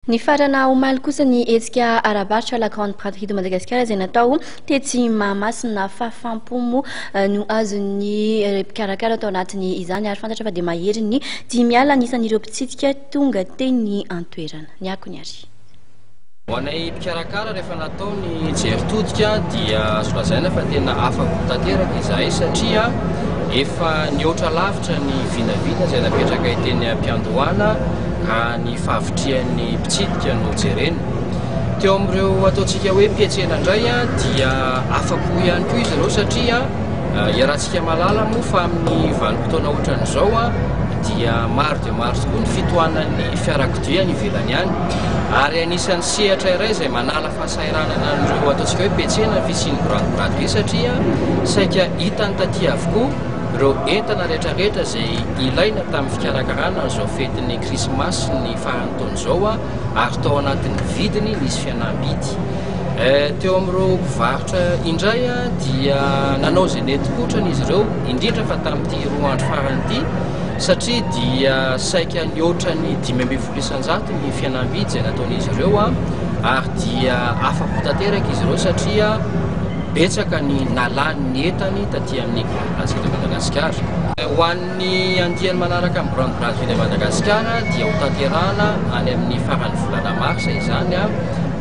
Ny farana omaly kosa ny hetsika arabaritra la Grande Braderie de Madagascar izay natao tetsy Mahamasina fahafampo no azon'ny mpikarakara atao anatin'ny izany ary fantatra fa dia Maherin'ny dia miala isan'ireo mpitsidika tonga teny antoerana ny akony ary. Ho anay mpikarakara rehefa natao ny jeritodika dia azo lazaina fa tena afaka tanteraka izay satria efa niotra lavitra ny vinavina izay napetraka teny am-piandohana ka ny fahavitrian'ny mpitsidika no jerena. Teo amin'ireo ataontsika hoe mpietsena indray dia afaka ihany koa izy ireo satria iarahantsika malala moa fa amin'ny vanim-potoana ohatran'izao dia maro dia maro tokoa ny fitohanan'ny fiarakodia ny ivelany any ary anisan'ny sehatra iray izay manala fahasahiranana an'ireo ataontsika hoe mpietsena ny fisian'ny Grande Braderie satria saika hitany taty avokoa ireo entana rehetrarehetra izay ilaina tamin'ny fikarakarana izao fetin'ny krismasy ny faran'ny taon'izao ary tao anatin'ny vidiny nisy fianambidy. Teo amin'ireo mpivarotra indray dia nanao izay nentim-potrany izy ireo indrindra fa tamin'ity roa andro farany ity satria dia saika niotra ny 500 isan-jato ny fianambidy izay nataon'izy ireo ary dia afaka tanteraka izy ireo satria betsaka ny nalany entany taty amin'ny Grande Braderie de Madagascar. Ho an'ny andiany manaraka amin'ny Grande Braderie de Madagascar dia ho tanterahana any amin'ny faran'ny volana marsa izany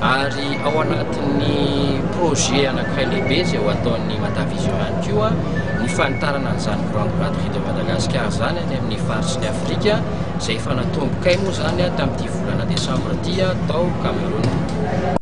ary ao anatin'ny projet anankiray lehibe izay ho ataon'ny Matavision ihany koa ny fanitarana an'izany Grande Braderie de Madagascar zany any amin'ny faritsy ny Afrika izay efa natomboka moa zany tamin'ity volana desambra ity tao Cameroun.